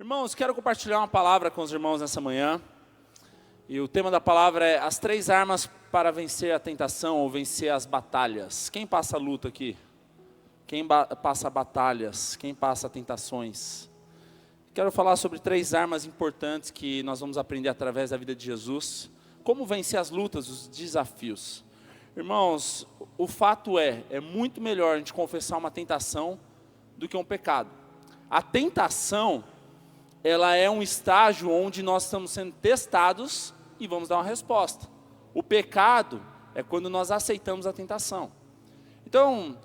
Irmãos, quero compartilhar uma palavra com os irmãos nessa manhã. E o tema da palavra é as 3 armas para vencer a tentação ou vencer as batalhas. Quem passa a luta aqui? Quem passa batalhas? Quem passa tentações? Quero falar sobre 3 armas importantes que nós vamos aprender através da vida de Jesus. Como vencer as lutas, os desafios. Irmãos, o fato é muito melhor a gente confessar uma tentação do que um pecado. A tentação, ela é um estágio onde nós estamos sendo testados e vamos dar uma resposta. O pecado é quando nós aceitamos a tentação. Então,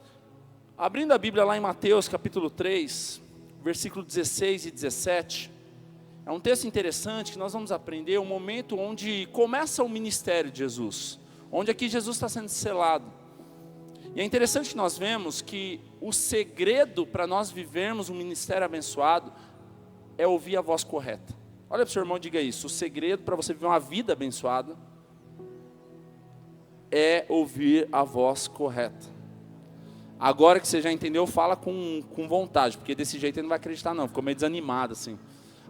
abrindo a Bíblia lá em Mateus capítulo 3, versículo 16 e 17, é um texto interessante que nós vamos aprender o momento onde começa o ministério de Jesus, onde aqui Jesus está sendo selado. E é interessante que nós vemos que o segredo para nós vivermos um ministério abençoado é ouvir a voz correta. Olha para o seu irmão e diga isso: o segredo para você viver uma vida abençoada é ouvir a voz correta. Agora que você já entendeu, fala com vontade, porque desse jeito ele não vai acreditar não, ficou meio desanimado assim.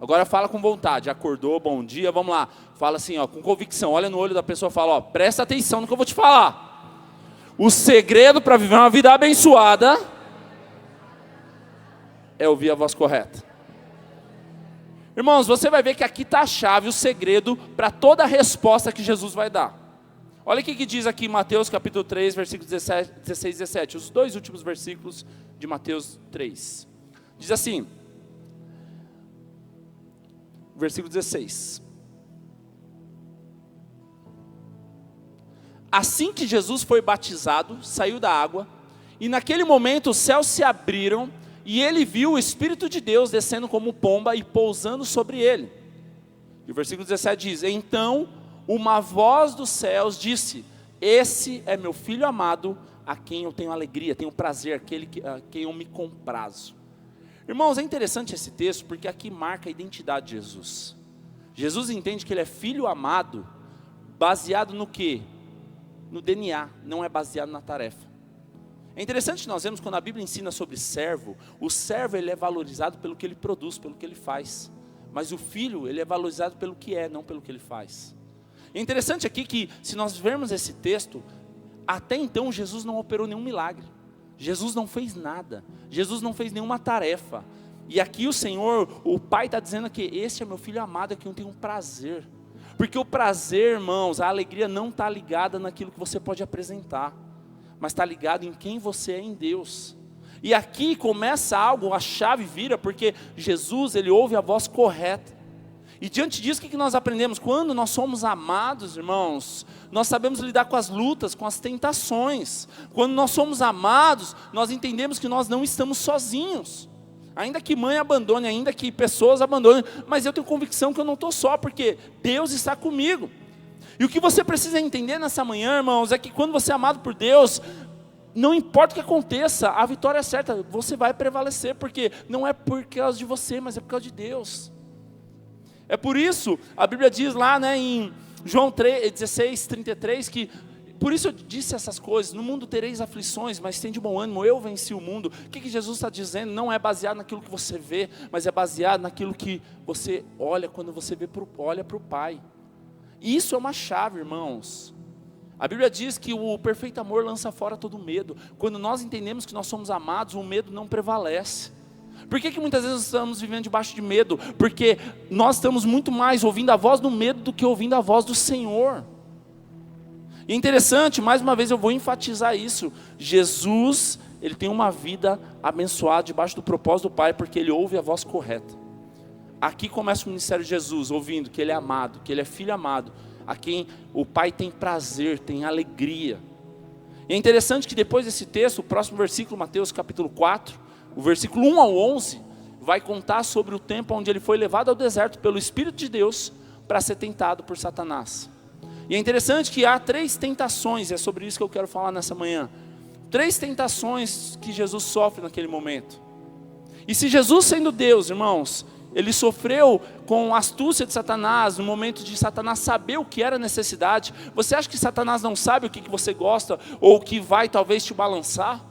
Agora fala com vontade, acordou, bom dia, vamos lá. Fala assim, ó, com convicção, olha no olho da pessoa e fala, ó, presta atenção no que eu vou te falar. O segredo para viver uma vida abençoada é ouvir a voz correta. Irmãos, você vai ver que aqui está a chave, o segredo para toda a resposta que Jesus vai dar. Olha o que diz aqui em Mateus capítulo 3, versículos 16 e 17. Os 2 últimos versículos de Mateus 3. Diz assim, versículo 16. Assim que Jesus foi batizado, saiu da água, e naquele momento os céus se abriram, e ele viu o Espírito de Deus descendo como pomba e pousando sobre ele. E o versículo 17 diz, então uma voz dos céus disse, esse é meu filho amado, a quem eu tenho alegria, tenho prazer, a quem eu me comprazo. Irmãos, é interessante esse texto, porque aqui marca a identidade de Jesus. Jesus entende que ele é filho amado, baseado no quê? No DNA, não é baseado na tarefa. É interessante que nós vemos quando a Bíblia ensina sobre servo, o servo ele é valorizado pelo que ele produz, pelo que ele faz. Mas o filho ele é valorizado pelo que é, não pelo que ele faz. É interessante aqui que se nós vermos esse texto, até então Jesus não operou nenhum milagre. Jesus não fez nada. Jesus não fez nenhuma tarefa. E aqui o Senhor, o Pai está dizendo que esse é meu filho amado, que eu tenho um prazer. Porque o prazer, irmãos, a alegria não está ligada naquilo que você pode apresentar, mas está ligado em quem você é em Deus. E aqui começa algo, a chave vira, porque Jesus, ele ouve a voz correta. E diante disso, o que nós aprendemos? Quando nós somos amados, irmãos, nós sabemos lidar com as lutas, com as tentações. Quando nós somos amados, nós entendemos que nós não estamos sozinhos. Ainda que mãe abandone, ainda que pessoas abandonem, mas eu tenho convicção que eu não estou só, porque Deus está comigo. E o que você precisa entender nessa manhã, irmãos, é que quando você é amado por Deus, não importa o que aconteça, a vitória é certa, você vai prevalecer, porque não é por causa de você, mas é por causa de Deus. É por isso, a Bíblia diz lá, né, em João 16, 33, que por isso eu disse essas coisas, no mundo tereis aflições, mas tem de bom ânimo, eu venci o mundo. O que Jesus está dizendo? Não é baseado naquilo que você vê, mas é baseado naquilo que você olha, quando você olha para o Pai. E isso é uma chave, irmãos. A Bíblia diz que o perfeito amor lança fora todo medo. Quando nós entendemos que nós somos amados, o medo não prevalece. Por que muitas vezes estamos vivendo debaixo de medo? Porque nós estamos muito mais ouvindo a voz do medo do que ouvindo a voz do Senhor. E é interessante, mais uma vez eu vou enfatizar isso. Jesus, ele tem uma vida abençoada debaixo do propósito do Pai, porque ele ouve a voz correta. Aqui começa o ministério de Jesus, ouvindo que ele é amado, que ele é filho amado, a quem o Pai tem prazer, tem alegria. E é interessante que depois desse texto, o próximo versículo, Mateus capítulo 4, o versículo 1 ao 11, vai contar sobre o tempo onde ele foi levado ao deserto pelo Espírito de Deus para ser tentado por Satanás. E é interessante que há 3 tentações, e é sobre isso que eu quero falar nessa manhã. 3 tentações que Jesus sofre naquele momento. E se Jesus sendo Deus, irmãos, ele sofreu com a astúcia de Satanás, no momento de Satanás saber o que era necessidade. Você acha que Satanás não sabe o que você gosta, ou o que vai talvez te balançar?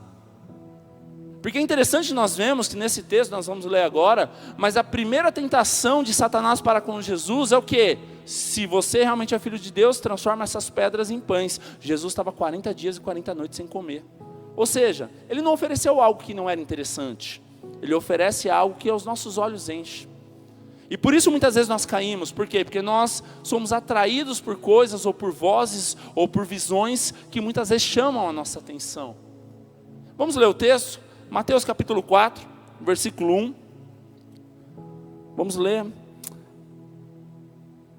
Porque é interessante nós vemos que nesse texto, nós vamos ler agora, mas a primeira tentação de Satanás para com Jesus é o quê? Se você realmente é filho de Deus, transforma essas pedras em pães. Jesus estava 40 dias e 40 noites sem comer. Ou seja, ele não ofereceu algo que não era interessante. Ele oferece algo que aos nossos olhos enche. E por isso muitas vezes nós caímos. Por quê? Porque nós somos atraídos por coisas, ou por vozes, ou por visões que muitas vezes chamam a nossa atenção. Vamos ler o texto? Mateus capítulo 4, versículo 1. Vamos ler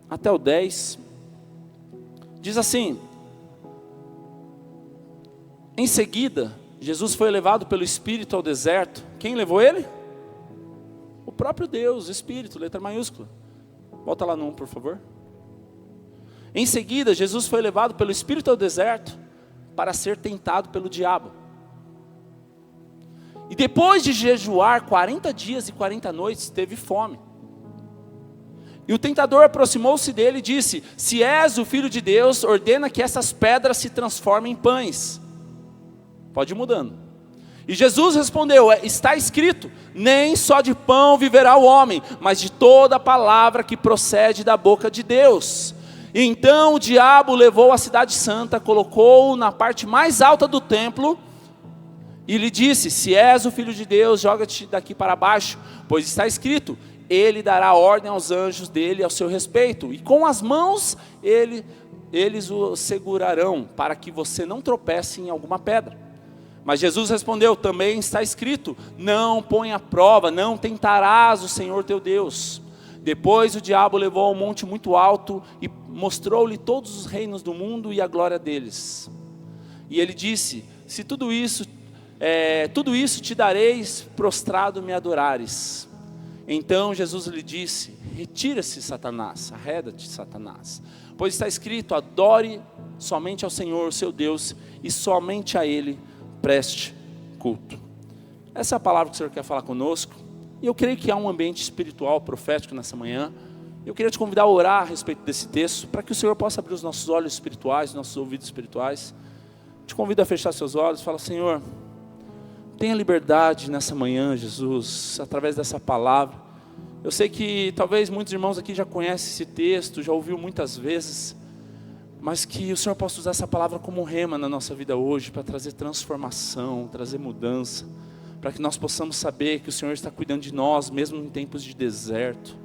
até o 10. Diz assim: em seguida, Jesus foi levado pelo Espírito ao deserto. Quem levou ele? O próprio Deus, Espírito, letra maiúscula. Volta lá no 1, por favor. Em seguida, Jesus foi levado pelo Espírito ao deserto para ser tentado pelo diabo. E depois de jejuar 40 dias e 40 noites, teve fome. E o tentador aproximou-se dele e disse: se és o Filho de Deus, ordena que essas pedras se transformem em pães. Pode ir mudando. E Jesus respondeu: está escrito, nem só de pão viverá o homem, mas de toda palavra que procede da boca de Deus. E então o diabo levou a cidade santa, colocou-o na parte mais alta do templo, e lhe disse: se és o Filho de Deus, joga-te daqui para baixo, pois está escrito, ele dará ordem aos anjos dele ao seu respeito, e com as mãos eles o segurarão, para que você não tropece em alguma pedra. Mas Jesus respondeu: também está escrito, não põe à prova, não tentarás o Senhor teu Deus. Depois o diabo levou ao monte muito alto, e mostrou-lhe todos os reinos do mundo e a glória deles. E ele disse: se tudo isso te dareis, prostrado me adorares. Então Jesus lhe disse: retira-se, Satanás, arreda-te, Satanás, pois está escrito, adore somente ao Senhor, seu Deus, e somente a Ele preste culto. Essa é a palavra que o Senhor quer falar conosco, e eu creio que há um ambiente espiritual, profético nessa manhã. Eu queria te convidar a orar a respeito desse texto, para que o Senhor possa abrir os nossos olhos espirituais, nossos ouvidos espirituais. Te convido a fechar seus olhos e falar: Senhor, tenha liberdade nessa manhã, Jesus, através dessa palavra. Eu sei que talvez muitos irmãos aqui já conhecem esse texto, já ouviu muitas vezes, mas que o Senhor possa usar essa palavra como um rema na nossa vida hoje, para trazer transformação, trazer mudança, para que nós possamos saber que o Senhor está cuidando de nós, mesmo em tempos de deserto.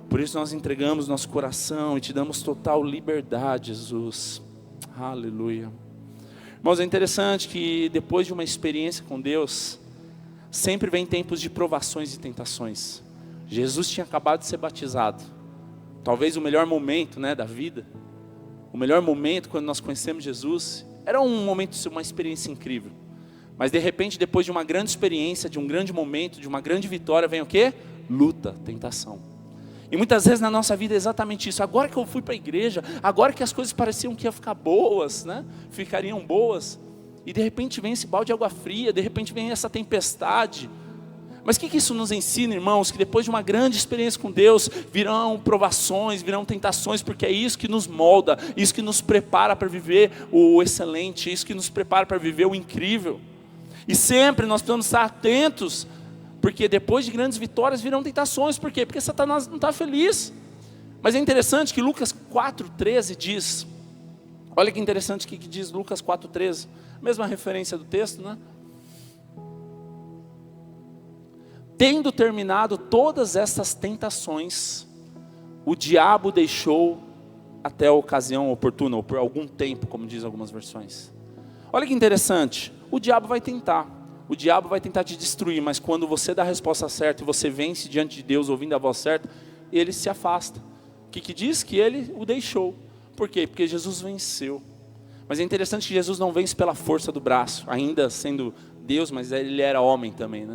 Por isso nós entregamos nosso coração e te damos total liberdade, Jesus. Aleluia. Irmãos, é interessante que depois de uma experiência com Deus, sempre vem tempos de provações e tentações. Jesus tinha acabado de ser batizado. Talvez o melhor momento, da vida. O melhor momento quando nós conhecemos Jesus. Era um momento, uma experiência incrível. Mas de repente, depois de uma grande experiência, de um grande momento, de uma grande vitória, vem o quê? Luta, tentação. E muitas vezes na nossa vida é exatamente isso. Agora que eu fui para a igreja, agora que as coisas pareciam que iam ficar boas, ficariam boas, e de repente vem esse balde de água fria, de repente vem essa tempestade. Mas o que isso nos ensina, irmãos? Que depois de uma grande experiência com Deus, virão provações, virão tentações, porque é isso que nos molda, isso que nos prepara para viver o excelente, isso que nos prepara para viver o incrível. E sempre nós precisamos estar atentos, porque depois de grandes vitórias virão tentações. Por quê? Porque Satanás não está feliz. Mas é interessante que Lucas 4,13 diz, olha que interessante que diz Lucas 4,13, mesma referência do texto, Tendo terminado todas essas tentações, o diabo deixou até a ocasião oportuna, ou por algum tempo, como diz algumas versões. Olha que interessante, o diabo vai tentar te destruir, mas quando você dá a resposta certa, e você vence diante de Deus, ouvindo a voz certa, ele se afasta. O que diz? Que ele o deixou. Por quê? Porque Jesus venceu. Mas é interessante que Jesus não vence pela força do braço, ainda sendo Deus, mas ele era homem também,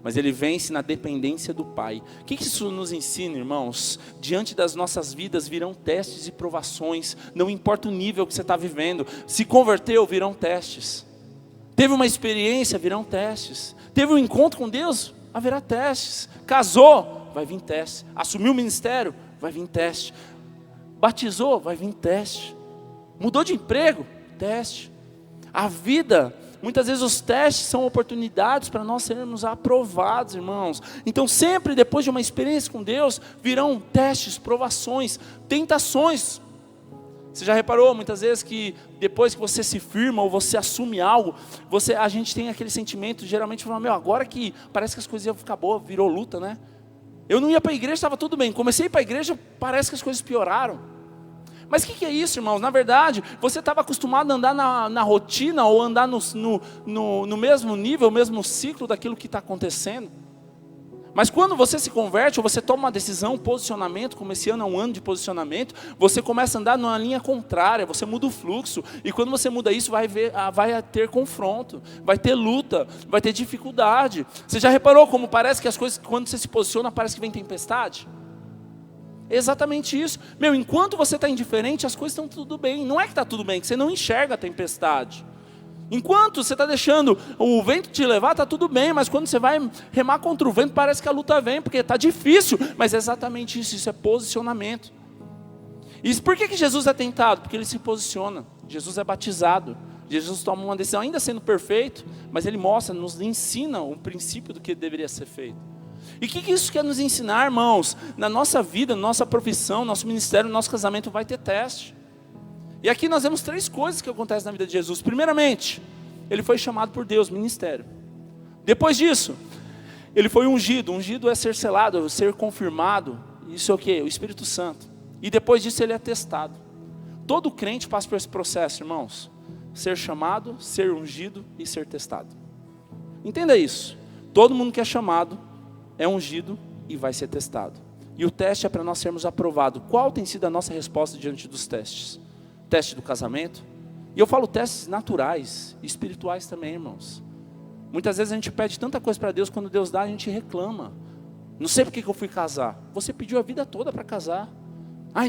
Mas ele vence na dependência do Pai. O que isso nos ensina, irmãos? Diante das nossas vidas virão testes e provações, não importa o nível que você está vivendo. Se converteu, virão testes. Teve uma experiência, virão testes. Teve um encontro com Deus, haverá testes. Casou, vai vir teste. Assumiu o ministério, vai vir teste. Batizou, vai vir teste. Mudou de emprego, teste. A vida Muitas vezes os testes são oportunidades para nós sermos aprovados, irmãos. Então sempre depois de uma experiência com Deus, virão testes, provações, tentações. Você já reparou muitas vezes que depois que você se firma ou você assume algo, a gente tem aquele sentimento, geralmente, falando, agora que parece que as coisas iam ficar boas, virou luta, né? Eu não ia para a igreja, estava tudo bem. Comecei a ir para a igreja, parece que as coisas pioraram. Mas o que é isso, irmãos? Na verdade, você estava acostumado a andar na rotina ou andar no mesmo nível, no mesmo ciclo daquilo que está acontecendo. Mas quando você se converte, ou você toma uma decisão, um posicionamento, como esse ano é um ano de posicionamento, você começa a andar numa linha contrária, você muda o fluxo. E quando você muda isso, vai ter confronto, vai ter luta, vai ter dificuldade. Você já reparou como parece que as coisas, quando você se posiciona, parece que vem tempestade? É exatamente isso. Enquanto você está indiferente, as coisas estão tudo bem. Não é que está tudo bem, que você não enxerga a tempestade. Enquanto você está deixando o vento te levar, está tudo bem. Mas quando você vai remar contra o vento, parece que a luta vem, porque está difícil. Mas é exatamente isso, isso é posicionamento. E por que Jesus é tentado? Porque ele se posiciona. Jesus é batizado. Jesus toma uma decisão, ainda sendo perfeito, mas ele mostra, nos ensina o princípio do que deveria ser feito. E o que isso quer nos ensinar, irmãos? Na nossa vida, na nossa profissão, nosso ministério, nosso casamento vai ter teste. E aqui nós vemos 3 coisas que acontecem na vida de Jesus. Primeiramente, ele foi chamado por Deus, ministério. Depois disso, ele foi ungido. Ungido é ser selado, ser confirmado. Isso é o quê? O Espírito Santo. E depois disso ele é testado. Todo crente passa por esse processo, irmãos. Ser chamado, ser ungido e ser testado. Entenda isso. Todo mundo que é chamado é ungido e vai ser testado. E o teste é para nós sermos aprovados. Qual tem sido a nossa resposta diante dos testes? Teste do casamento. E eu falo testes naturais, espirituais também, irmãos. Muitas vezes a gente pede tanta coisa para Deus, quando Deus dá a gente reclama. Não sei porque que eu fui casar. Você pediu a vida toda para casar.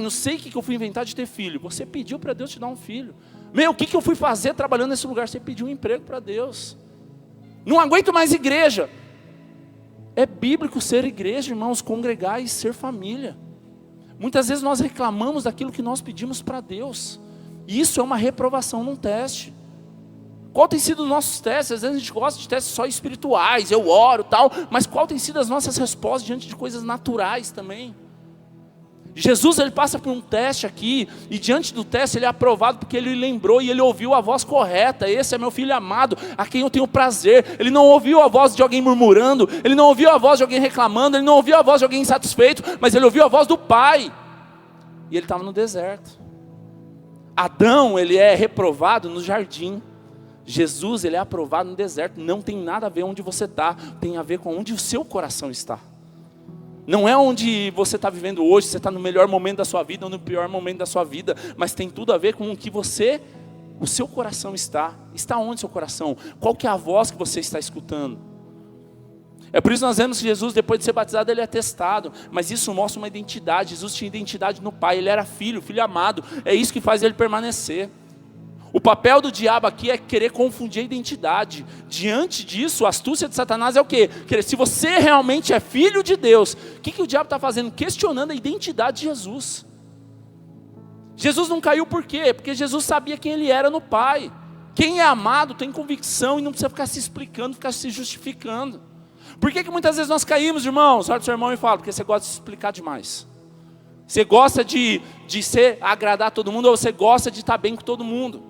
Não sei o que eu fui inventar de ter filho. Você pediu para Deus te dar um filho. O que eu fui fazer trabalhando nesse lugar? Você pediu um emprego para Deus. Não aguento mais igreja. É bíblico ser igreja, irmãos, congregar e ser família. Muitas vezes nós reclamamos daquilo que nós pedimos para Deus. E isso é uma reprovação num teste. Qual tem sido os nossos testes? Às vezes a gente gosta de testes só espirituais, eu oro e tal. Mas qual tem sido as nossas respostas diante de coisas naturais também? Jesus, ele passa por um teste aqui, e diante do teste ele é aprovado, porque ele lembrou e ele ouviu a voz correta. Esse é meu filho amado, a quem eu tenho prazer. Ele não ouviu a voz de alguém murmurando, ele não ouviu a voz de alguém reclamando, ele não ouviu a voz de alguém insatisfeito, mas ele ouviu a voz do Pai. E ele estava no deserto. Adão, ele é reprovado no jardim. Jesus, ele é aprovado no deserto. Não tem nada a ver onde você está, tem a ver com onde o seu coração está. Não é onde você está vivendo hoje, você está no melhor momento da sua vida ou no pior momento da sua vida, mas tem tudo a ver com o que o seu coração está. Está onde seu coração? Qual que é a voz que você está escutando? É por isso que nós vemos que Jesus, depois de ser batizado, ele é testado, mas isso mostra uma identidade. Jesus tinha identidade no Pai, ele era filho amado, é isso que faz ele permanecer. O papel do diabo aqui é querer confundir a identidade. Diante disso, a astúcia de Satanás é o quê? Se você realmente é filho de Deus, o que o diabo está fazendo? Questionando a identidade de Jesus. Jesus não caiu por quê? Porque Jesus sabia quem ele era no Pai. Quem é amado tem convicção e não precisa ficar se explicando, ficar se justificando. Por que muitas vezes nós caímos, irmãos? Olha o seu irmão e fala, porque você gosta de se explicar demais. Você gosta de agradar todo mundo, ou você gosta de estar bem com todo mundo.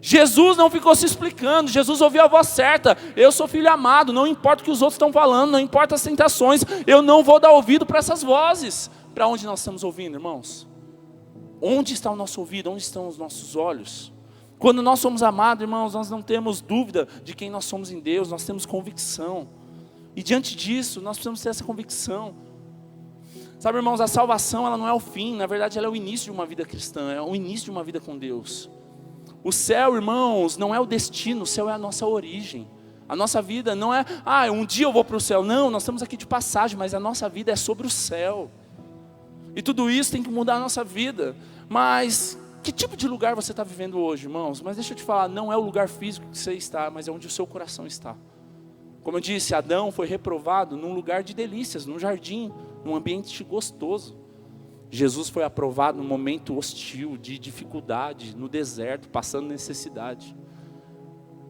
Jesus não ficou se explicando, Jesus ouviu a voz certa. Eu sou filho amado, não importa o que os outros estão falando, não importa as tentações, eu não vou dar ouvido para essas vozes. Para onde nós estamos ouvindo, irmãos? Onde está o nosso ouvido? Onde estão os nossos olhos? Quando nós somos amados, irmãos, nós não temos dúvida de quem nós somos em Deus, nós temos convicção. E diante disso, nós precisamos ter essa convicção. Sabe, irmãos, a salvação, ela não é o fim, na verdade ela é o início de uma vida cristã, é o início de uma vida com Deus. O céu, irmãos, não é o destino, o céu é a nossa origem. A nossa vida não é, um dia eu vou para o céu. Não, nós estamos aqui de passagem, mas a nossa vida é sobre o céu. E tudo isso tem que mudar a nossa vida. Mas que tipo de lugar você está vivendo hoje, irmãos? Mas deixa eu te falar, não é o lugar físico que você está, mas é onde o seu coração está. Como eu disse, Adão foi reprovado num lugar de delícias, num jardim, num ambiente gostoso. Jesus foi aprovado num momento hostil, de dificuldade, no deserto, passando necessidade.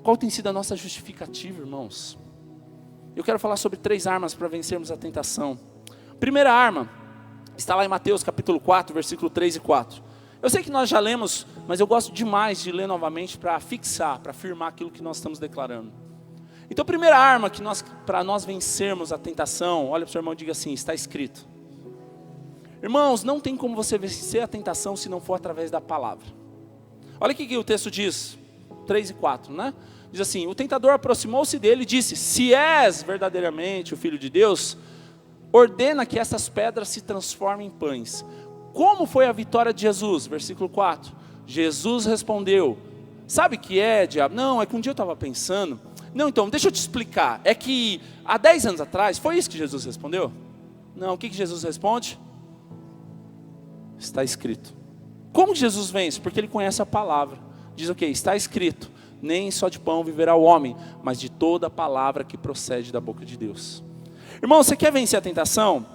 Qual tem sido a nossa justificativa, irmãos? Eu quero falar sobre 3 armas para vencermos a tentação. Primeira arma está lá em Mateus capítulo 4, versículo 3 e 4. Eu sei que nós já lemos, mas eu gosto demais de ler novamente para fixar, para afirmar aquilo que nós estamos declarando. Então a primeira arma para nós vencermos a tentação, olha para o seu irmão e diga assim, está escrito. Irmãos, não tem como você vencer a tentação se não for através da palavra. Olha o que o texto diz, 3 e 4, né? Diz assim, o tentador aproximou-se dele e disse, se és verdadeiramente o Filho de Deus, ordena que essas pedras se transformem em pães. Como foi a vitória de Jesus? Versículo 4. Jesus respondeu, sabe o que é, diabo? Não, é que um dia eu estava pensando. Não, então, deixa eu te explicar. É que há 10 anos atrás, foi isso que Jesus respondeu? Não, o que Jesus responde? Está escrito. Como que Jesus vence? Porque ele conhece a palavra. Diz o quê? Está escrito. Nem só de pão viverá o homem, mas de toda a palavra que procede da boca de Deus. Irmão, você quer vencer a tentação?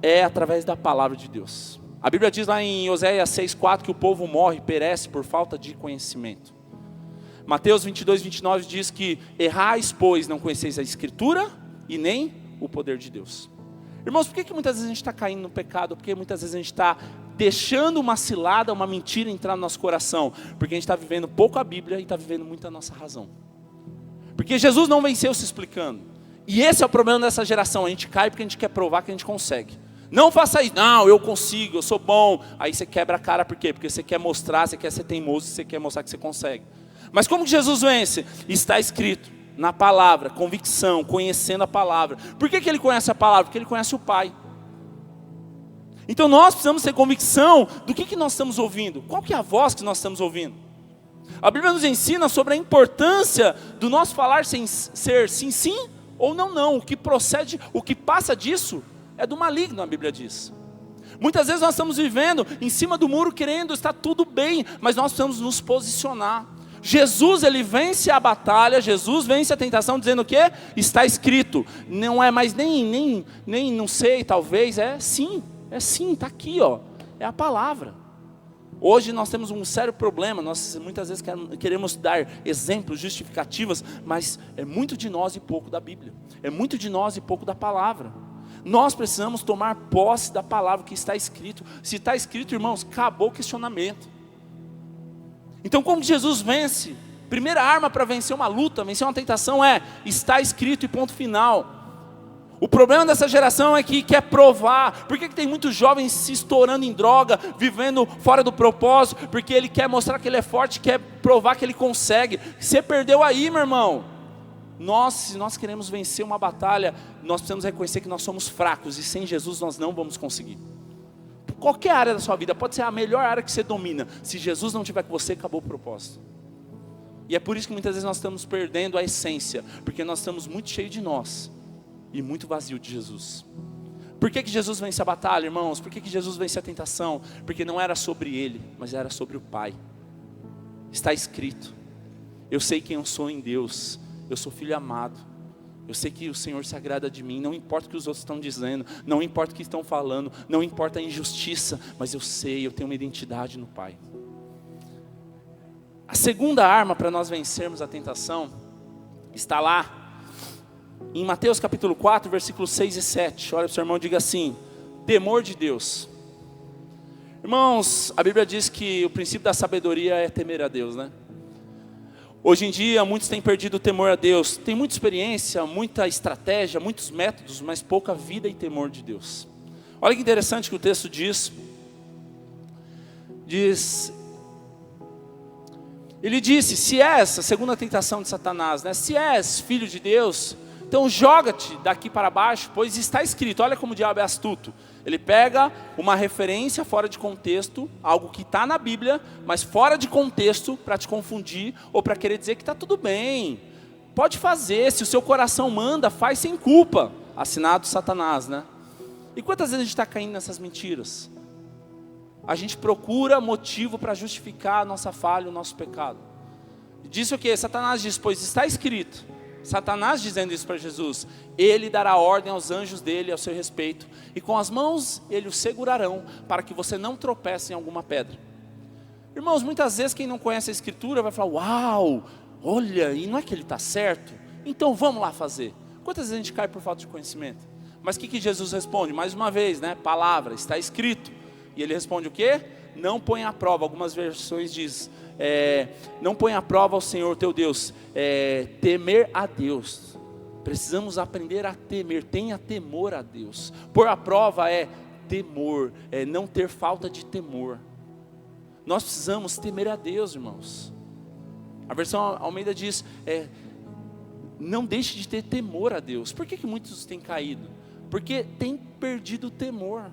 É através da palavra de Deus. A Bíblia diz lá em Oséias 6,4 que o povo morre, perece por falta de conhecimento. Mateus 22, 29 diz que errais, pois não conheceis a Escritura e nem o poder de Deus. Irmãos, por que muitas vezes a gente está caindo no pecado? Porque muitas vezes a gente está deixando uma cilada, uma mentira entrar no nosso coração. Porque a gente está vivendo pouco a Bíblia e está vivendo muito a nossa razão. Porque Jesus não venceu se explicando. E esse é o problema dessa geração. A gente cai porque a gente quer provar que a gente consegue. Não faça isso, não, eu consigo, eu sou bom. Aí você quebra a cara, por quê? Porque você quer mostrar, você quer ser teimoso, você quer mostrar que você consegue. Mas como que Jesus vence? Está escrito na palavra, convicção, conhecendo a palavra. Por que ele conhece a palavra? Porque ele conhece o Pai. Então nós precisamos ter convicção do que nós estamos ouvindo. Qual que é a voz que nós estamos ouvindo? A Bíblia nos ensina sobre a importância do nosso falar ser sim, sim ou não, não. O que procede, o que passa disso é do maligno, a Bíblia diz. Muitas vezes nós estamos vivendo em cima do muro querendo estar tudo bem, mas nós precisamos nos posicionar. Jesus, ele vence a batalha, Jesus vence a tentação dizendo o quê? Está escrito. Não é mais nem não sei, talvez, é sim, está aqui, ó, é a palavra. Hoje nós temos um sério problema, nós muitas vezes queremos dar exemplos, justificativas, mas é muito de nós e pouco da Bíblia. É muito de nós e pouco da palavra. Nós precisamos tomar posse da palavra que está escrito. Se está escrito, irmãos, acabou o questionamento. Então como Jesus vence? Primeira arma para vencer uma luta, vencer uma tentação é, está escrito e ponto final. O problema dessa geração é que quer provar. Por que tem muitos jovens se estourando em droga, vivendo fora do propósito? Porque ele quer mostrar que ele é forte, quer provar que ele consegue. Você perdeu aí, meu irmão. Se nós queremos vencer uma batalha, nós precisamos reconhecer que nós somos fracos e sem Jesus nós não vamos conseguir. Qualquer área da sua vida, pode ser a melhor área que você domina, se Jesus não estiver com você, acabou o propósito. E é por isso que muitas vezes nós estamos perdendo a essência, porque nós estamos muito cheios de nós e muito vazio de Jesus. Por que Jesus vence a batalha, irmãos? Por que Jesus vence a tentação? Porque não era sobre ele, mas era sobre o Pai. Está escrito, eu sei quem eu sou em Deus, eu sou filho amado, eu sei que o Senhor se agrada de mim, não importa o que os outros estão dizendo, não importa o que estão falando, não importa a injustiça, mas eu sei, eu tenho uma identidade no Pai. A segunda arma para nós vencermos a tentação está lá em Mateus capítulo 4, versículos 6 e 7. Olha para o seu irmão e diga assim, temor de Deus. Irmãos, a Bíblia diz que o princípio da sabedoria é temer a Deus, né? Hoje em dia, muitos têm perdido o temor a Deus. Tem muita experiência, muita estratégia, muitos métodos, mas pouca vida e temor de Deus. Olha que interessante que o texto diz. Ele disse, se és, a segunda tentação de Satanás, né? Se és filho de Deus, então joga-te daqui para baixo, pois está escrito. Olha como o diabo é astuto. Ele pega uma referência fora de contexto, algo que está na Bíblia, mas fora de contexto, para te confundir, ou para querer dizer que está tudo bem. Pode fazer, se o seu coração manda, faz sem culpa. Assinado Satanás, né? E quantas vezes a gente está caindo nessas mentiras? A gente procura motivo para justificar a nossa falha, o nosso pecado. Diz o que? Satanás diz, pois está escrito. Satanás dizendo isso para Jesus, ele dará ordem aos anjos dele, ao seu respeito, e com as mãos ele o segurarão, para que você não tropece em alguma pedra. Irmãos, muitas vezes quem não conhece a Escritura vai falar, uau, Olha, e não é que ele está certo? Então vamos lá fazer. Quantas vezes a gente cai por falta de conhecimento? Mas o que Jesus responde? Mais uma vez, né? Palavra, está escrito. E ele responde o quê? Não põe à prova. Algumas versões diz, não põe à prova ao Senhor teu Deus. Temer a Deus. Precisamos aprender a temer. Tenha temor a Deus. Pôr à prova é temor, é não ter falta de temor. Nós precisamos temer a Deus, irmãos. A versão Almeida diz, não deixe de ter temor a Deus. Por que muitos têm caído? Porque têm perdido o temor.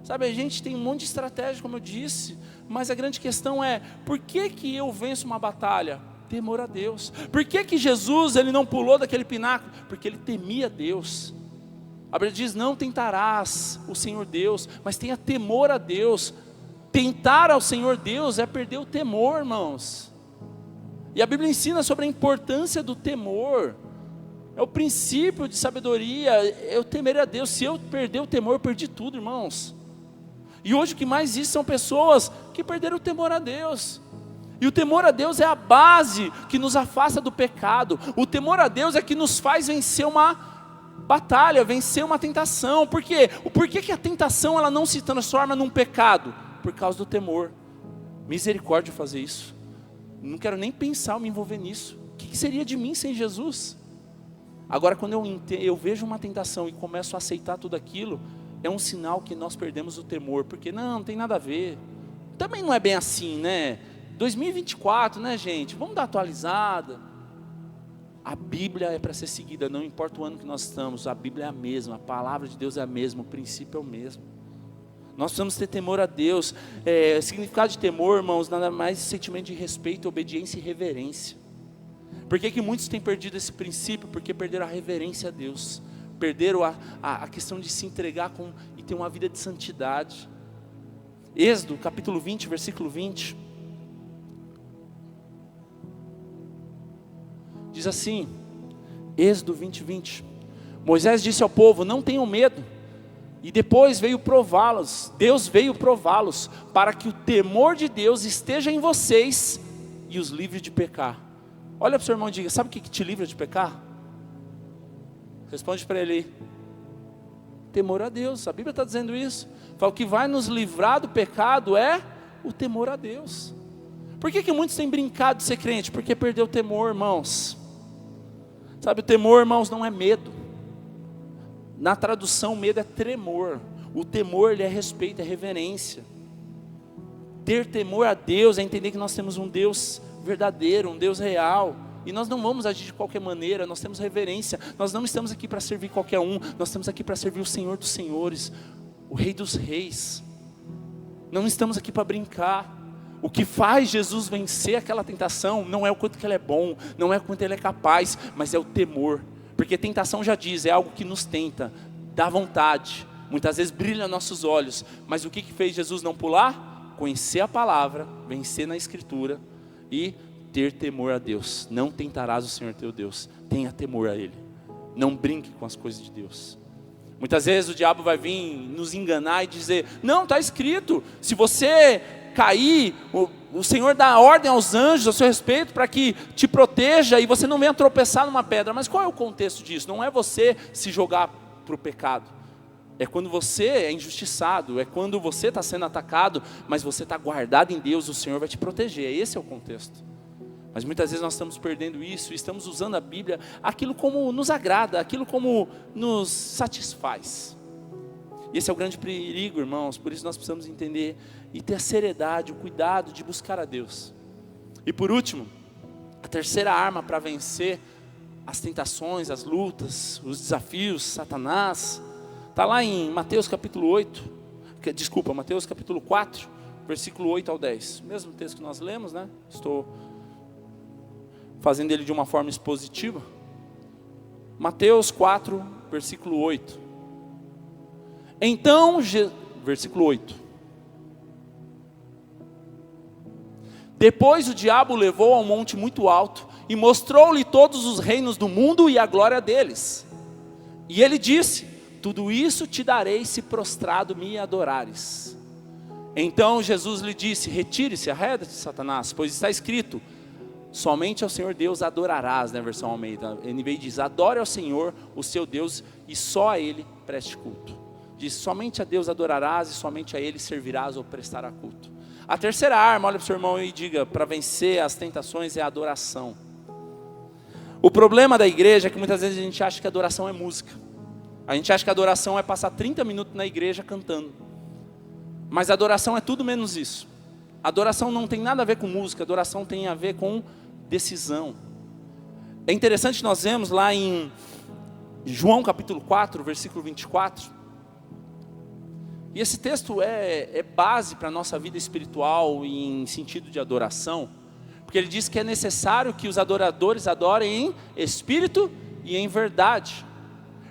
Sabe, a gente tem um monte de estratégia, como eu disse, mas a grande questão é, por que eu venço uma batalha? Temor a Deus. Por que Jesus, ele não pulou daquele pináculo? Porque ele temia Deus. A Bíblia diz, não tentarás o Senhor Deus, mas tenha temor a Deus. Tentar ao Senhor Deus é perder o temor, irmãos. E a Bíblia ensina sobre a importância do temor. É o princípio de sabedoria, eu temer a Deus. Se eu perder o temor, eu perdi tudo, irmãos. E hoje o que mais existe são pessoas que perderam o temor a Deus. E o temor a Deus é a base que nos afasta do pecado. O temor a Deus é que nos faz vencer uma batalha, vencer uma tentação. Por quê? Por que a tentação ela não se transforma num pecado? Por causa do temor. Misericórdia fazer isso. Não quero nem pensar ou me envolver nisso. O que seria de mim sem Jesus? Agora quando eu vejo uma tentação e começo a aceitar tudo aquilo, é um sinal que nós perdemos o temor. Porque não tem nada a ver. Também não é bem assim, né? 2024, né, gente? Vamos dar atualizada. A Bíblia é para ser seguida, não importa o ano que nós estamos. A Bíblia é a mesma, a palavra de Deus é a mesma, o princípio é o mesmo. Nós precisamos ter temor a Deus. Significado de temor, irmãos, nada mais sentimento de respeito, obediência e reverência. Por que muitos têm perdido esse princípio? Porque perderam a reverência a Deus. Perderam a questão de se entregar e ter uma vida de santidade. Êxodo, capítulo 20, versículo 20. Diz assim, Êxodo 20, 20. Moisés disse ao povo, não tenham medo. E depois veio prová-los. Deus veio prová-los, para que o temor de Deus esteja em vocês e os livre de pecar. Olha para o seu irmão e diga, sabe o que te livra de pecar? Responde para ele aí. Temor a Deus, a Bíblia está dizendo isso. Fala, o que vai nos livrar do pecado é o temor a Deus. Por que muitos têm brincado de ser crente? Porque perdeu o temor, irmãos. Sabe, o temor, irmãos, não é medo. Na tradução, medo é tremor. O temor, ele é respeito, é reverência. Ter temor a Deus é entender que nós temos um Deus verdadeiro, um Deus real. E nós não vamos agir de qualquer maneira, nós temos reverência. Nós não estamos aqui para servir qualquer um, nós estamos aqui para servir o Senhor dos Senhores, o Rei dos Reis. Não estamos aqui para brincar. O que faz Jesus vencer aquela tentação não é o quanto que ele é bom, não é o quanto ele é capaz, mas é o temor. Porque tentação já diz, é algo que nos tenta, dá vontade, muitas vezes brilha nossos olhos. Mas o que fez Jesus não pular? Conhecer a palavra, vencer na Escritura e ter temor a Deus. Não tentarás o Senhor teu Deus, tenha temor a Ele. Não brinque com as coisas de Deus. Muitas vezes o diabo vai vir nos enganar e dizer, não, está escrito, se você cair, o Senhor dá ordem aos anjos a seu respeito para que te proteja e você não venha tropeçar numa pedra. Mas qual é o contexto disso? Não é você se jogar para o pecado. É quando você é injustiçado, é quando você está sendo atacado, mas você está guardado em Deus, o Senhor vai te proteger. Esse é o contexto. Mas muitas vezes nós estamos perdendo isso, estamos usando a Bíblia, aquilo como nos agrada, aquilo como nos satisfaz. E esse é o grande perigo, irmãos, por isso nós precisamos entender e ter a seriedade, o cuidado de buscar a Deus. E por último, a terceira arma para vencer as tentações, as lutas, os desafios, Satanás, está lá em Mateus capítulo 4, versículo 8 ao 10. Mesmo texto que nós lemos, né? Estou fazendo ele de uma forma expositiva. Mateus 4, versículo 8. Então, versículo 8. Depois o diabo o levou a um monte muito alto e mostrou-lhe todos os reinos do mundo e a glória deles. E ele disse, tudo isso te darei se prostrado me adorares. Então Jesus lhe disse, retire-se, arreda-te, Satanás, pois está escrito, Somente ao Senhor Deus adorarás, na versão Almeida. NVI diz, adore ao Senhor, o seu Deus, e só a Ele preste culto. Diz, somente a Deus adorarás e somente a Ele servirás ou prestará culto. A terceira arma, olha para o seu irmão e diga, para vencer as tentações é a adoração. O problema da igreja é que muitas vezes a gente acha que adoração é música. A gente acha que adoração é passar 30 minutos na igreja cantando. Mas adoração é tudo menos isso. Adoração não tem nada a ver com música, adoração tem a ver com decisão. É interessante que nós vemos lá em João capítulo 4, versículo 24. E esse texto é base para a nossa vida espiritual em sentido de adoração. Porque ele diz que é necessário que os adoradores adorem em espírito e em verdade.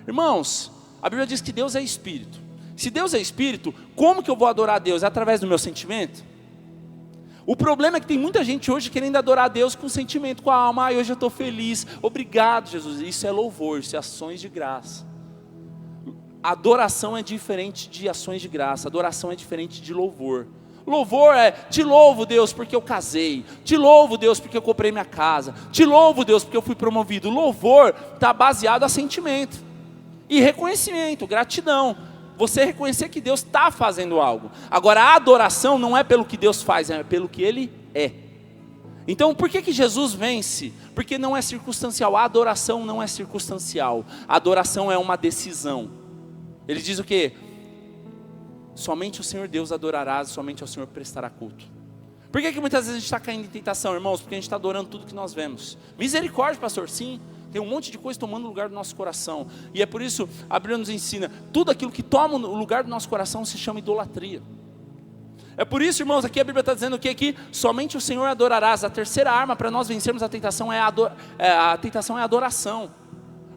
Irmãos, a Bíblia diz que Deus é espírito. Se Deus é espírito, como que eu vou adorar a Deus? É através do meu sentimento? O problema é que tem muita gente hoje querendo adorar a Deus com sentimento, com a alma. Ai, hoje eu estou feliz, obrigado Jesus. Isso é louvor, isso é ações de graça. Adoração é diferente de ações de graça, adoração é diferente de louvor. Louvor é, te louvo Deus porque eu casei, te louvo Deus porque eu comprei minha casa, te louvo Deus porque eu fui promovido. Louvor está baseado a sentimento e reconhecimento, gratidão. Você reconhecer que Deus está fazendo algo. Agora a adoração não é pelo que Deus faz, é pelo que Ele é. Então por que Jesus vence? Porque não é circunstancial, a adoração não é circunstancial. A adoração é uma decisão. Ele diz o quê? Somente o Senhor Deus adorarás, somente ao Senhor prestará culto. Por que muitas vezes a gente está caindo em tentação, irmãos? Porque a gente está adorando tudo que nós vemos. Misericórdia, pastor, sim. Tem um monte de coisa tomando lugar do nosso coração. E é por isso, a Bíblia nos ensina, tudo aquilo que toma o lugar do nosso coração se chama idolatria. É por isso, irmãos, aqui a Bíblia está dizendo o quê? Que somente o Senhor adorarás. A terceira arma para nós vencermos a tentação é a adoração.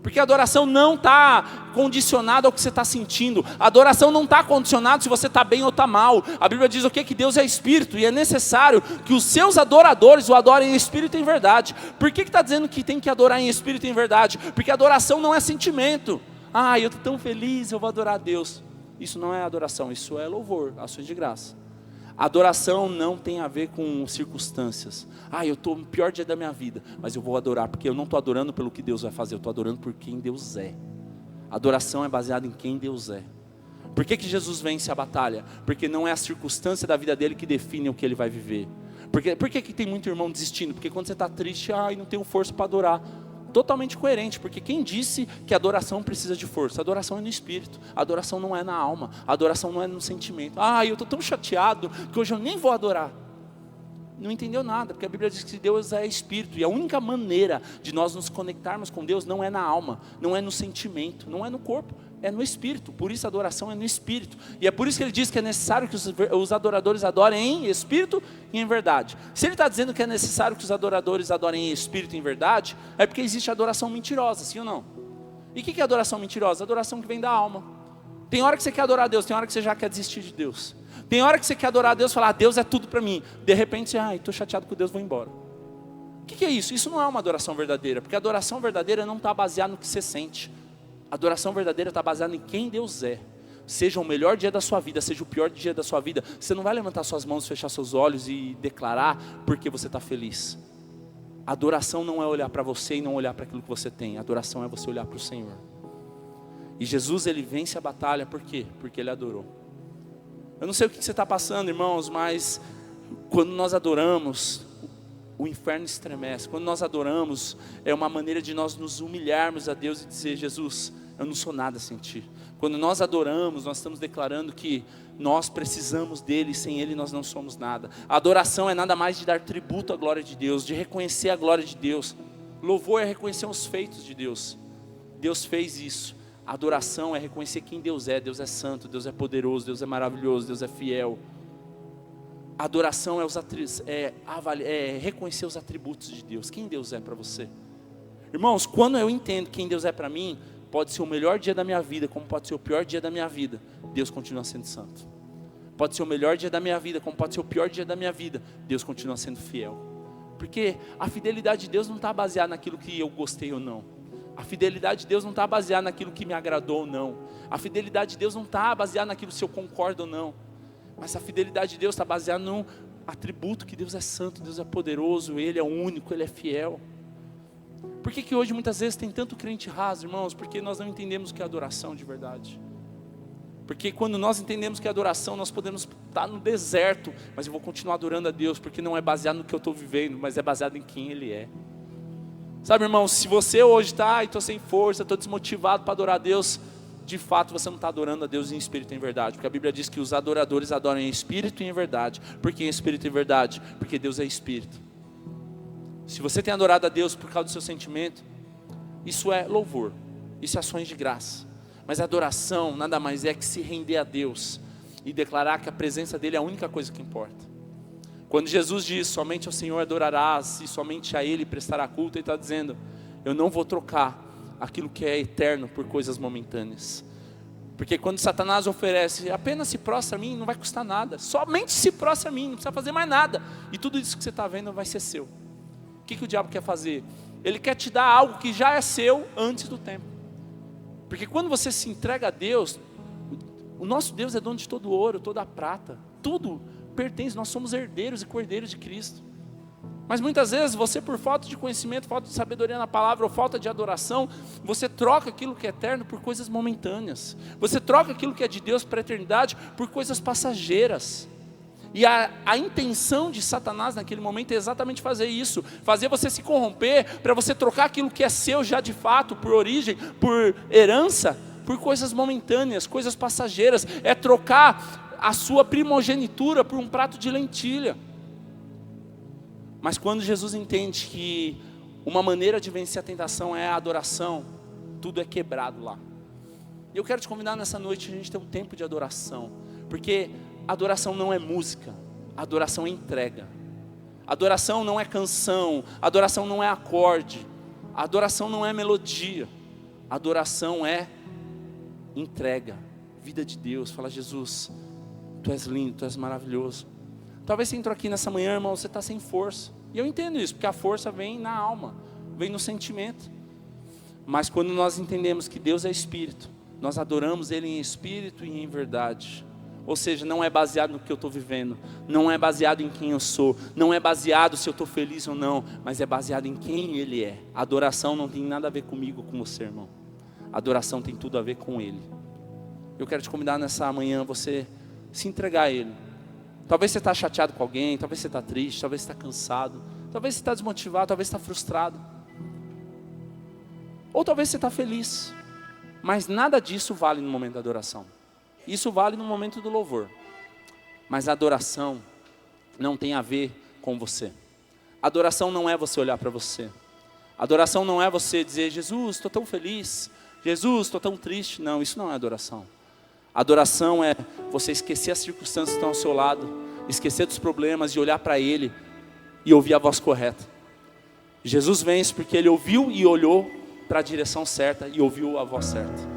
Porque a adoração não está condicionada ao que você está sentindo. A adoração não está condicionada se você está bem ou está mal. A Bíblia diz o quê? Que Deus é espírito. E é necessário que os seus adoradores o adorem em espírito e em verdade. Por que está dizendo que tem que adorar em espírito e em verdade? Porque a adoração não é sentimento. Ah, eu estou tão feliz, eu vou adorar a Deus. Isso não é adoração, isso é louvor, ações de graça. Adoração não tem a ver com circunstâncias. Ah, eu estou no pior dia da minha vida, mas eu vou adorar, porque eu não estou adorando pelo que Deus vai fazer, eu estou adorando por quem Deus é. Adoração é baseada em quem Deus é. Por que Jesus vence a batalha? Porque não é a circunstância da vida dele que define o que ele vai viver. Por que tem muito irmão desistindo? Porque quando você está triste, ai, não tenho força para adorar. Totalmente coerente, porque quem disse que a adoração precisa de força? A adoração é no espírito, a adoração não é na alma, a adoração não é no sentimento. Ah, eu estou tão chateado que hoje eu nem vou adorar. Não entendeu nada, porque a Bíblia diz que Deus é espírito, e a única maneira de nós nos conectarmos com Deus não é na alma, não é no sentimento, não é no corpo, é no espírito. Por isso a adoração é no espírito, e é por isso que ele diz que é necessário que os adoradores adorem em espírito e em verdade. Se ele está dizendo que é necessário que os adoradores adorem em espírito e em verdade, é porque existe adoração mentirosa, sim ou não? E o que é adoração mentirosa? Adoração que vem da alma. Tem hora que você quer adorar a Deus, tem hora que você já quer desistir de Deus. Tem hora que você quer adorar a Deus e falar, Deus é tudo para mim. De repente você, estou chateado com Deus, vou embora. O que é isso? Isso não é uma adoração verdadeira, porque a adoração verdadeira não está baseada no que você sente. A adoração verdadeira está baseada em quem Deus é. Seja o melhor dia da sua vida, seja o pior dia da sua vida, você não vai levantar suas mãos, fechar seus olhos e declarar porque você está feliz. A adoração não é olhar para você e não olhar para aquilo que você tem. A adoração é você olhar para o Senhor. E Jesus, ele vence a batalha, por quê? Porque ele adorou. Eu não sei o que você está passando, irmãos, mas quando nós adoramos, o inferno estremece. Quando nós adoramos, é uma maneira de nós nos humilharmos a Deus e dizer, Jesus, eu não sou nada sem Ti. Quando nós adoramos, nós estamos declarando que nós precisamos dEle, e sem Ele nós não somos nada. A adoração é nada mais de dar tributo à glória de Deus, de reconhecer a glória de Deus. Louvor é reconhecer os feitos de Deus. Deus fez isso. A adoração é reconhecer quem Deus é santo, Deus é poderoso, Deus é maravilhoso, Deus é fiel. A adoração é reconhecer os atributos de Deus, quem Deus é para você. Irmãos, quando eu entendo quem Deus é para mim, pode ser o melhor dia da minha vida, como pode ser o pior dia da minha vida, Deus continua sendo santo. Pode ser o melhor dia da minha vida, como pode ser o pior dia da minha vida, Deus continua sendo fiel. Porque a fidelidade de Deus não está baseada naquilo que eu gostei ou não. A fidelidade de Deus não está baseada naquilo que me agradou ou não. A fidelidade de Deus não está baseada naquilo se eu concordo ou não. Mas a fidelidade de Deus está baseada no atributo que Deus é santo, Deus é poderoso, Ele é único, Ele é fiel. Por que hoje muitas vezes tem tanto crente raso, irmãos? Porque nós não entendemos o que é adoração de verdade. Porque quando nós entendemos que é adoração, nós podemos estar no deserto, mas eu vou continuar adorando a Deus, porque não é baseado no que eu estou vivendo, mas é baseado em quem Ele é. Sabe, irmão, se você hoje está, estou sem força, estou desmotivado para adorar a Deus, de fato você não está adorando a Deus em espírito e em verdade, porque a Bíblia diz que os adoradores adoram em espírito e em verdade. Por que em espírito e em verdade? Porque Deus é espírito. Se você tem adorado a Deus por causa do seu sentimento, isso é louvor, isso é ações de graça. Mas a adoração nada mais é que se render a Deus e declarar que a presença dEle é a única coisa que importa. Quando Jesus diz, somente ao Senhor adorarás e somente a Ele prestará culto, Ele está dizendo, eu não vou trocar aquilo que é eterno por coisas momentâneas. Porque quando Satanás oferece, apenas se prostra a mim, não vai custar nada, somente se prostra a mim, não precisa fazer mais nada, e tudo isso que você está vendo vai ser seu. O que o diabo quer fazer? Ele quer te dar algo que já é seu antes do tempo. Porque quando você se entrega a Deus, o nosso Deus é dono de todo o ouro, toda a prata, tudo pertence, nós somos herdeiros e cordeiros de Cristo. Mas muitas vezes você, por falta de conhecimento, falta de sabedoria na palavra ou falta de adoração, você troca aquilo que é eterno por coisas momentâneas. Você troca aquilo que é de Deus para a eternidade por coisas passageiras. E a intenção de Satanás naquele momento é exatamente fazer isso, fazer você se corromper, para você trocar aquilo que é seu já de fato, por origem, por herança, por coisas momentâneas, coisas passageiras. É trocar a sua primogenitura por um prato de lentilha. Mas quando Jesus entende que uma maneira de vencer a tentação é a adoração, tudo é quebrado lá. E eu quero te convidar nessa noite a gente ter um tempo de adoração, porque adoração não é música, adoração é entrega. Adoração não é canção, adoração não é acorde, adoração não é melodia, adoração é entrega, vida de Deus. Fala, Jesus, Tu és lindo, Tu és maravilhoso. Talvez você entrou aqui nessa manhã, irmão, você está sem força, e eu entendo isso, porque a força vem na alma, vem no sentimento. Mas quando nós entendemos que Deus é Espírito, nós adoramos Ele em Espírito e em verdade. Ou seja, não é baseado no que eu estou vivendo, não é baseado em quem eu sou, não é baseado se eu estou feliz ou não, mas é baseado em quem Ele é. A adoração não tem nada a ver comigo, com você, irmão. A adoração tem tudo a ver com Ele. Eu quero te convidar nessa manhã, você se entregar a Ele. Talvez você está chateado com alguém, talvez você está triste, talvez você está cansado, talvez você está desmotivado, talvez você está frustrado. Ou talvez você está feliz, mas nada disso vale no momento da adoração. Isso vale no momento do louvor, mas a adoração não tem a ver com você. A adoração não é você olhar para você. A adoração não é você dizer, Jesus, estou tão feliz, Jesus, estou tão triste. Não, isso não é adoração. A adoração é você esquecer as circunstâncias que estão ao seu lado, esquecer dos problemas e olhar para Ele e ouvir a voz correta. Jesus vence porque Ele ouviu e olhou para a direção certa e ouviu a voz certa.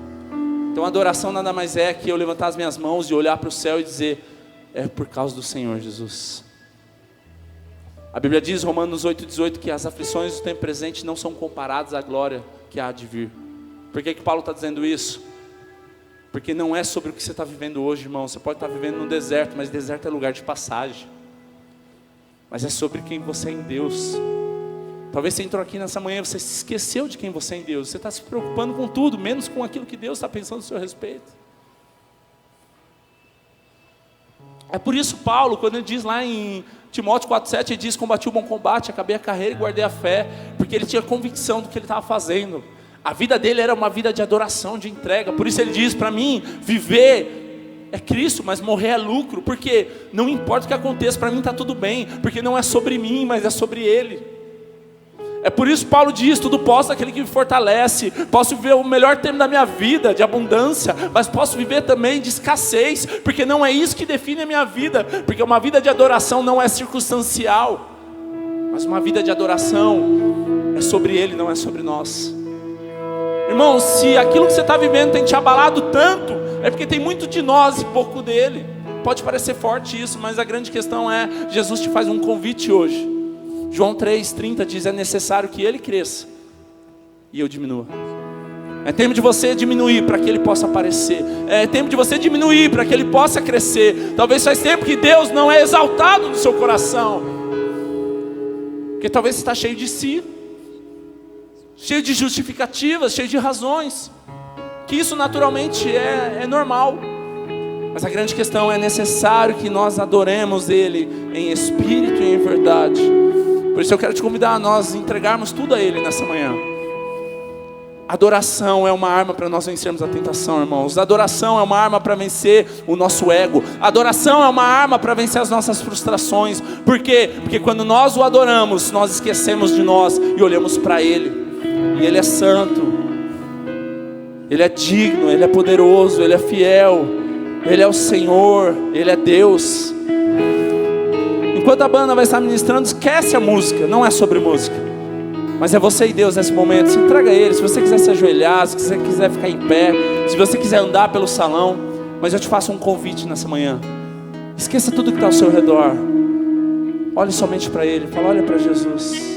Então a adoração nada mais é que eu levantar as minhas mãos e olhar para o céu e dizer, é por causa do Senhor Jesus. A Bíblia diz, Romanos 8,18, que as aflições do tempo presente não são comparadas à glória que há de vir. Por que Paulo está dizendo isso? Porque não é sobre o que você está vivendo hoje, irmão. Você pode estar vivendo no deserto, mas deserto é lugar de passagem. Mas é sobre quem você é em Deus. Talvez você entrou aqui nessa manhã e você se esqueceu de quem você é em Deus. Você está se preocupando com tudo, menos com aquilo que Deus está pensando a seu respeito. É por isso Paulo, quando ele diz lá em Timóteo 4,7, ele diz, combati o bom combate, acabei a carreira e guardei a fé. Porque ele tinha convicção do que ele estava fazendo. A vida dele era uma vida de adoração, de entrega. Por isso ele diz, para mim, viver é Cristo, mas morrer é lucro. Porque não importa o que aconteça, para mim está tudo bem. Porque não é sobre mim, mas é sobre Ele. É por isso Paulo diz, tudo posso daquele que me fortalece. Posso viver o melhor tempo da minha vida, de abundância, mas posso viver também de escassez, porque não é isso que define a minha vida. Porque uma vida de adoração não é circunstancial, mas uma vida de adoração é sobre Ele, não é sobre nós. Irmão, se aquilo que você está vivendo tem te abalado tanto, é porque tem muito de nós e pouco dele. Pode parecer forte isso, mas a grande questão é, Jesus te faz um convite hoje. João 3,30 diz, é necessário que Ele cresça e eu diminua. É tempo de você diminuir para que Ele possa aparecer. É tempo de você diminuir para que Ele possa crescer. Talvez faz tempo que Deus não é exaltado no seu coração, porque talvez você está cheio de si, cheio de justificativas, cheio de razões, que isso naturalmente é normal. Mas a grande questão é necessário que nós adoremos Ele em espírito e em verdade. Por isso eu quero te convidar a nós entregarmos tudo a Ele nessa manhã. Adoração é uma arma para nós vencermos a tentação, irmãos. Adoração é uma arma para vencer o nosso ego. Adoração é uma arma para vencer as nossas frustrações. Por quê? Porque quando nós o adoramos, nós esquecemos de nós e olhamos para Ele. E Ele é santo, Ele é digno, Ele é poderoso, Ele é fiel, Ele é o Senhor, Ele é Deus. Enquanto a banda vai estar ministrando, esquece a música, não é sobre música, mas é você e Deus nesse momento. Se entrega a Ele. Se você quiser se ajoelhar, se você quiser ficar em pé, se você quiser andar pelo salão, mas eu te faço um convite nessa manhã. Esqueça tudo que está ao seu redor. Olhe somente para Ele. Fala: olha para Jesus.